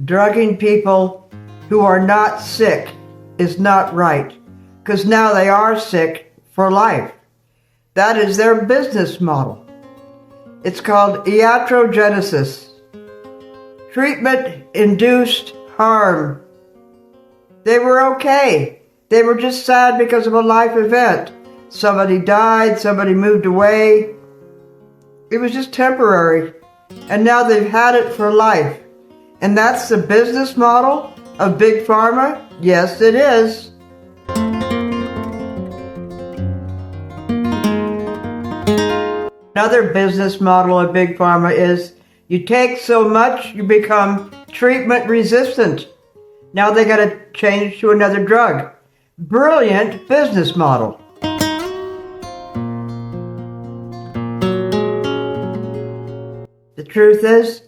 drugging people who are not sick is not right, because now they are sick for life. That is their business model. It's called iatrogenesis, treatment-induced harm. They were okay. They were just sad because of a life event. Somebody died, somebody moved away. It was just temporary. And now they've had it for life. And that's the business model of Big Pharma? Yes, it is. Another business model of Big Pharma is you take so much, you become treatment resistant. Now they got to change to another drug. Brilliant business model. The truth is,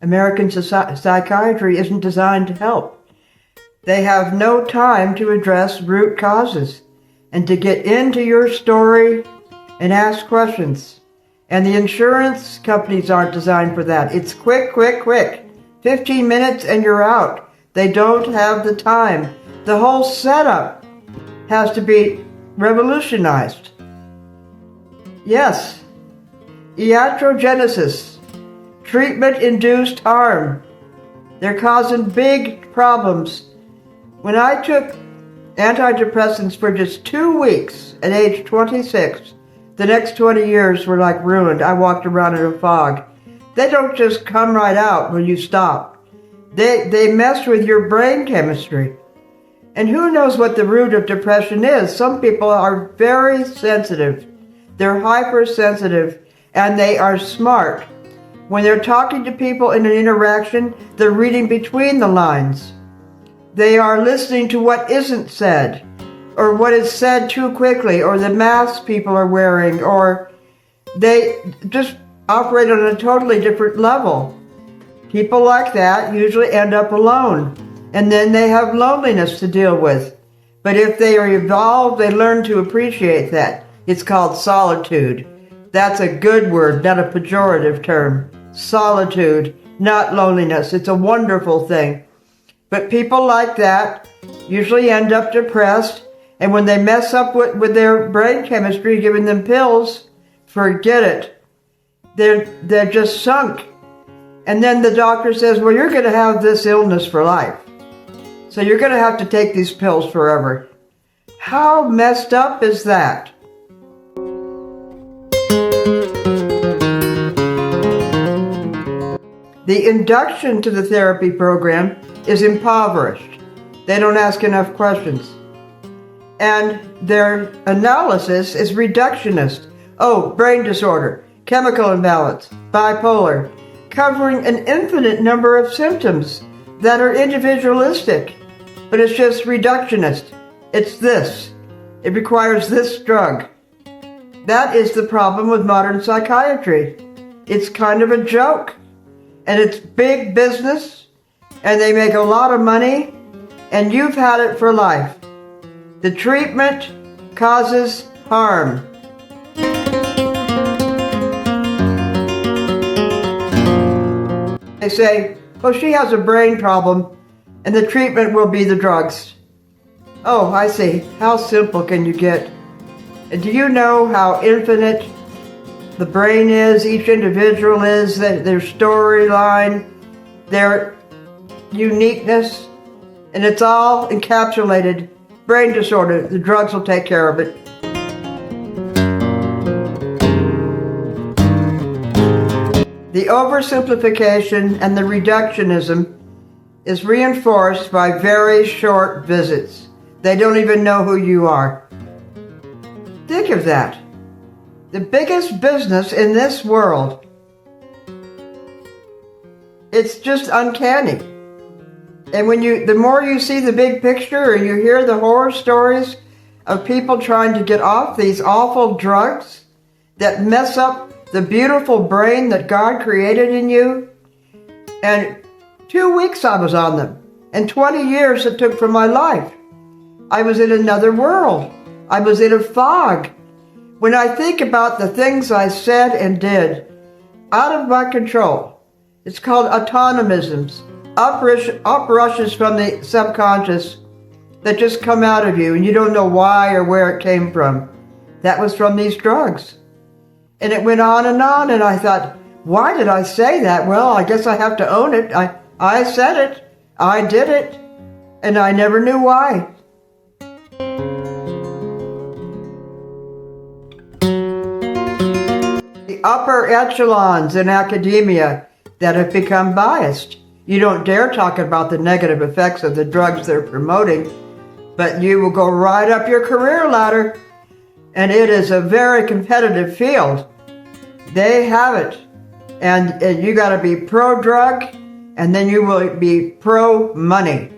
American psychiatry isn't designed to help. They have no time to address root causes and to get into your story and ask questions. And the insurance companies aren't designed for that. It's quick, quick, quick. 15 minutes and you're out. They don't have the time. The whole setup has to be revolutionized. Yes, iatrogenesis, treatment-induced harm. They're causing big problems. When I took antidepressants for just 2 weeks at age 26, the next 20 years were like ruined. I walked around in a fog. They don't just come right out when you stop. They mess with your brain chemistry. And who knows what the root of depression is? Some people are very sensitive. They're hypersensitive, and they are smart. When they're talking to people in an interaction, they're reading between the lines. They are listening to what isn't said, or what is said too quickly, or the masks people are wearing, or they just operate on a totally different level. People like that usually end up alone, and then they have loneliness to deal with. But if they are evolved, they learn to appreciate that. It's called solitude. That's a good word, not a pejorative term. Solitude, not loneliness. It's a wonderful thing. But people like that usually end up depressed, and when they mess up with their brain chemistry, giving them pills, forget it. They're just sunk. And then the doctor says, well, you're going to have this illness for life. So you're going to have to take these pills forever. How messed up is that? The induction to the therapy program is impoverished. They don't ask enough questions. And their analysis is reductionist. Oh, brain disorder, chemical imbalance, bipolar, covering an infinite number of symptoms that are individualistic. But it's just reductionist. It's this. It requires this drug. That is the problem with modern psychiatry. It's kind of a joke. And it's big business, and they make a lot of money, and you've had it for life. The treatment causes harm. They say, oh, she has a brain problem, and the treatment will be the drugs. Oh, I see. How simple can you get? And do you know how infinite the brain is, each individual is, their storyline, their uniqueness, and it's all encapsulated. Brain disorder, the drugs will take care of it. The oversimplification and the reductionism is reinforced by very short visits. They don't even know who you are. Think of that. The biggest business in this world. It's just uncanny. And the more you see the big picture, or you hear the horror stories of people trying to get off these awful drugs that mess up the beautiful brain that God created in you. And 2 weeks I was on them, and 20 years it took from my life. I was in another world. I was in a fog. When I think about the things I said and did, out of my control, it's called autonomisms. uprushes from the subconscious that just come out of you and you don't know why or where it came from. That was from these drugs. And it went on, and I thought, why did I say that? Well, I guess I have to own it. I said it. I did it. And I never knew why. The upper echelons in academia that have become biased. You don't dare talk about the negative effects of the drugs they're promoting, but you will go right up your career ladder, and it is a very competitive field. They have it, and you got to be pro-drug, and then you will be pro-money.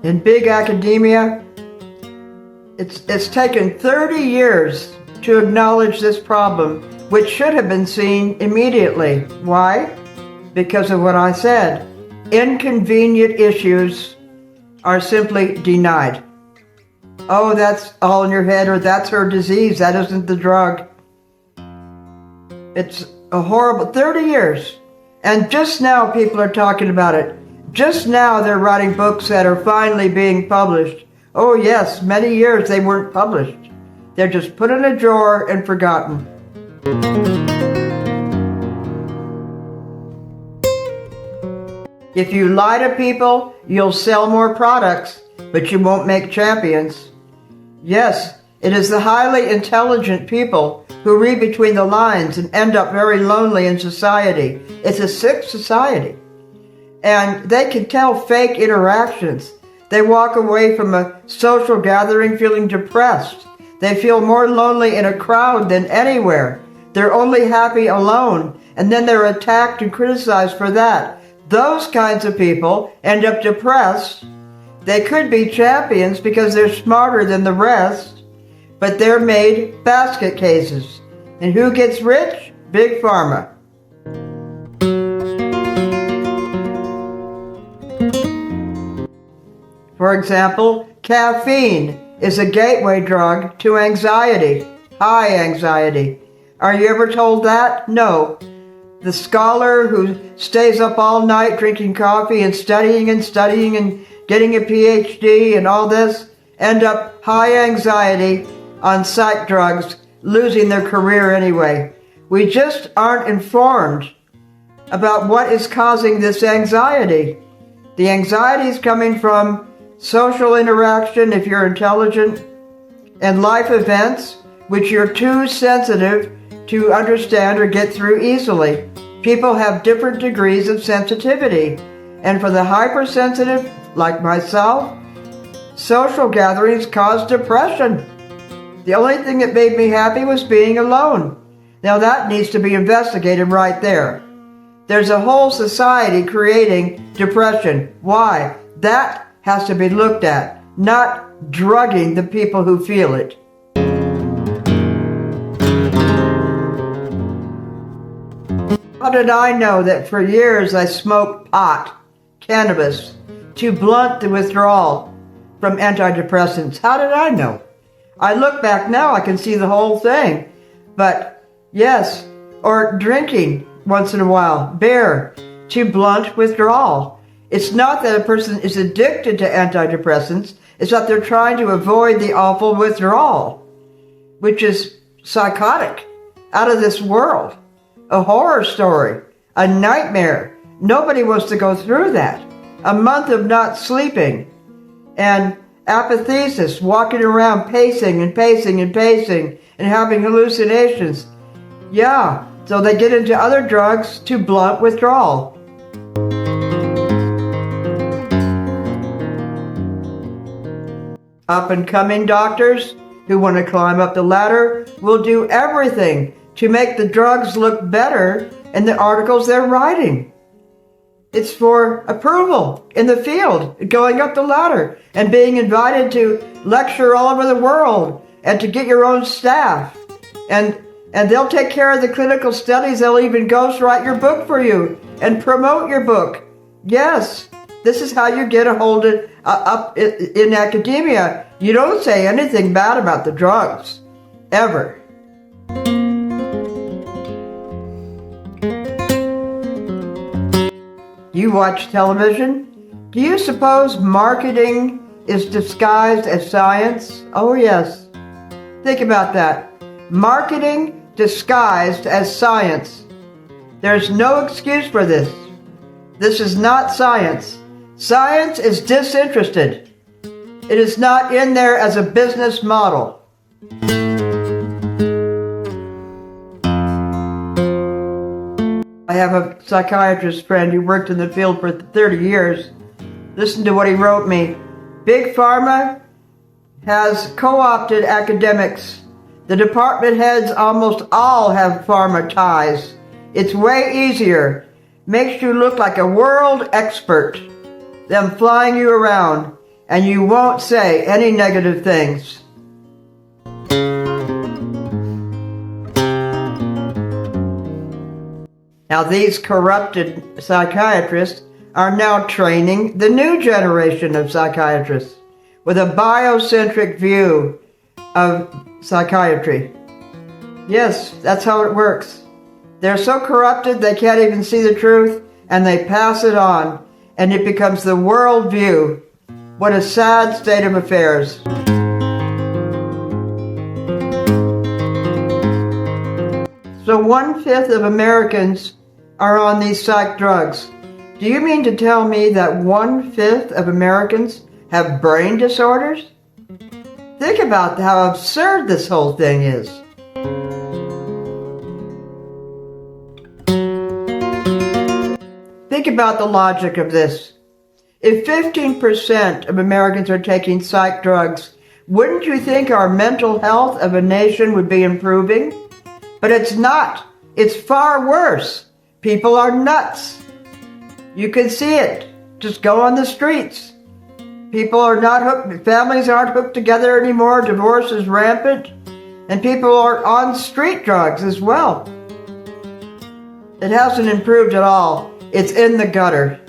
In big academia, it's taken 30 years to acknowledge this problem, which should have been seen immediately. Why? Because of what I said. Inconvenient issues are simply denied. Oh, that's all in your head, or that's her disease, that isn't the drug. It's a horrible 30 years. And just now people are talking about it. Just now they're writing books that are finally being published. Oh yes, many years they weren't published. They're just put in a drawer and forgotten. If you lie to people, you'll sell more products, but you won't make champions. Yes, it is the highly intelligent people who read between the lines and end up very lonely in society. It's a sick society. And they can tell fake interactions. They walk away from a social gathering feeling depressed. They feel more lonely in a crowd than anywhere. They're only happy alone, and then they're attacked and criticized for that. Those kinds of people end up depressed. They could be champions because they're smarter than the rest, but they're made basket cases. And who gets rich? Big Pharma. For example, caffeine is a gateway drug to anxiety, high anxiety. Are you ever told that? No. The scholar who stays up all night drinking coffee and studying and getting a Ph.D. and all this end up high anxiety on psych drugs, losing their career anyway. We just aren't informed about what is causing this anxiety. The anxiety is coming from social interaction, if you're intelligent, and life events, which you're too sensitive to understand or get through easily. People have different degrees of sensitivity, and for the hypersensitive, like myself, social gatherings cause depression. The only thing that made me happy was being alone. Now that needs to be investigated right there. There's a whole society creating depression. Why? That has to be looked at, not drugging the people who feel it. How did I know that for years I smoked pot, cannabis, to blunt the withdrawal from antidepressants? How did I know? I look back now, I can see the whole thing. But yes, or drinking once in a while, beer, to blunt withdrawal. It's not that a person is addicted to antidepressants, it's that they're trying to avoid the awful withdrawal, which is psychotic, out of this world, a horror story, a nightmare. Nobody wants to go through that. A month of not sleeping, and apathesis, walking around pacing and pacing and pacing and having hallucinations. Yeah, so they get into other drugs to blunt withdrawal. Up-and-coming doctors who want to climb up the ladder will do everything to make the drugs look better in the articles they're writing. It's for approval in the field, going up the ladder and being invited to lecture all over the world and to get your own staff. And they'll take care of the clinical studies. They'll even ghostwrite your book for you and promote your book. Yes, this is how you get a hold of up in academia. You don't say anything bad about the drugs, ever. You watch television? Do you suppose marketing is disguised as science? Oh yes. Think about that. Marketing disguised as science. There's no excuse for this. This is not science. Science is disinterested. It is not in there as a business model. I have a psychiatrist friend who worked in the field for 30 years. Listen to what he wrote me. Big Pharma has co-opted academics. The department heads almost all have pharma ties. It's way easier. Makes you look like a world expert. Them flying you around, and you won't say any negative things. Now these corrupted psychiatrists are now training the new generation of psychiatrists with a biocentric view of psychiatry. Yes, that's how it works. They're so corrupted they can't even see the truth, and they pass it on, and it becomes the world view. What a sad state of affairs. So 1/5 of Americans are on these psych drugs. Do you mean to tell me that 1/5 of Americans have brain disorders? Think about how absurd this whole thing is. Think about the logic of this. If 15% of Americans are taking psych drugs, wouldn't you think our mental health of a nation would be improving? But it's not. It's far worse. People are nuts. You can see it. Just go on the streets. People are not hooked, families aren't hooked together anymore, divorce is rampant, and people are on street drugs as well. It hasn't improved at all. It's in the gutter.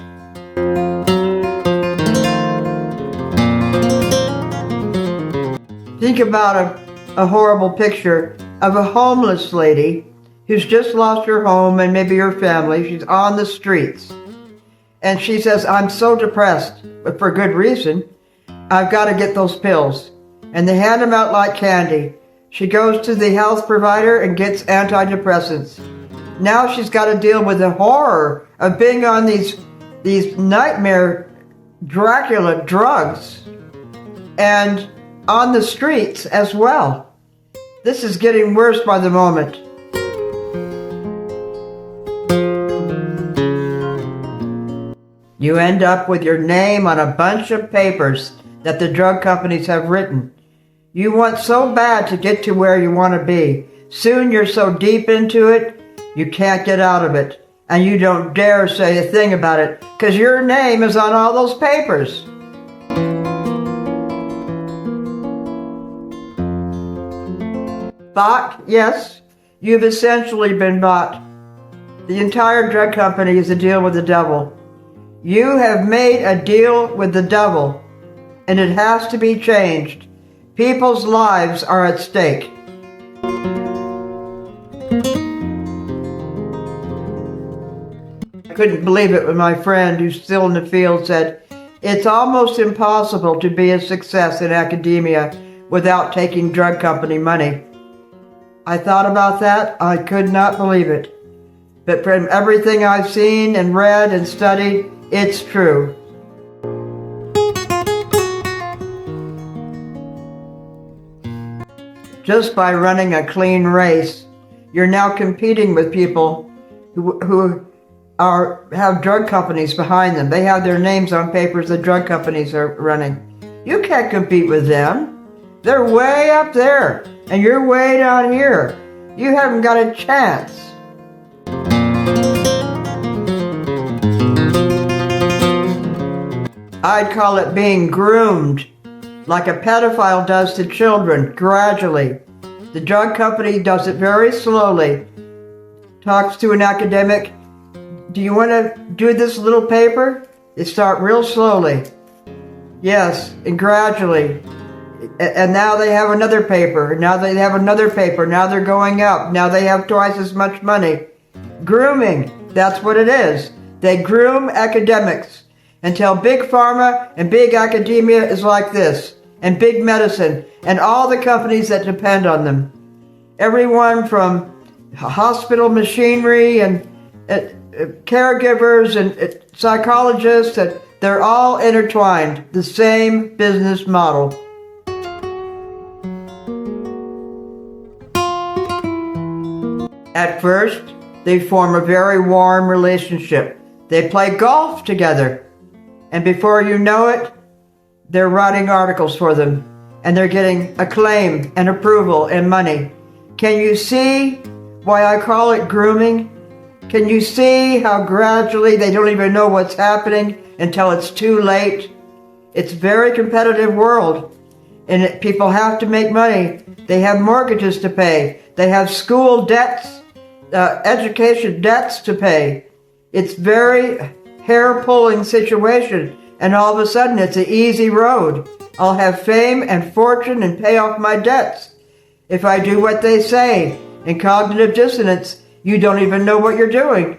Think about a horrible picture of a homeless lady who's just lost her home and maybe her family. She's on the streets. And she says, I'm so depressed, but for good reason. I've got to get those pills. And they hand them out like candy. She goes to the health provider and gets antidepressants. Now she's got to deal with the horror of being on these nightmare Dracula drugs and on the streets as well. This is getting worse by the moment. You end up with your name on a bunch of papers that the drug companies have written. You want so bad to get to where you want to be. Soon you're so deep into it, you can't get out of it. And you don't dare say a thing about it, because your name is on all those papers. Bought? Yes. You've essentially been bought. The entire drug company is a deal with the devil. You have made a deal with the devil, and it has to be changed. People's lives are at stake. I couldn't believe it when my friend, who's still in the field, said, it's almost impossible to be a success in academia without taking drug company money. I thought about that. I could not believe it. But from everything I've seen and read and studied, it's true. Just by running a clean race, you're now competing with people who have drug companies behind them. They have their names on papers the drug companies are running. You can't compete with them. They're way up there, and you're way down here. You haven't got a chance. I'd call it being groomed, like a pedophile does to children, gradually. The drug company does it very slowly. Talks to an academic, do you want to do this little paper? They start real slowly. Yes, and gradually. And now they have another paper. Now they have another paper. Now they're going up. Now they have twice as much money. Grooming, that's what it is. They groom academics until big pharma and big academia is like this, and big medicine, and all the companies that depend on them. Everyone from hospital machinery and caregivers and psychologists, they're all intertwined, the same business model. At first, they form a very warm relationship. They play golf together. And before you know it, they're writing articles for them. And they're getting acclaim and approval and money. Can you see why I call it grooming? Can you see how gradually they don't even know what's happening until it's too late? It's a very competitive world. And people have to make money. They have mortgages to pay. They have school debts, education debts to pay. It's very hair-pulling situation. And all of a sudden, it's an easy road. I'll have fame and fortune and pay off my debts. If I do what they say, in cognitive dissonance, you don't even know what you're doing.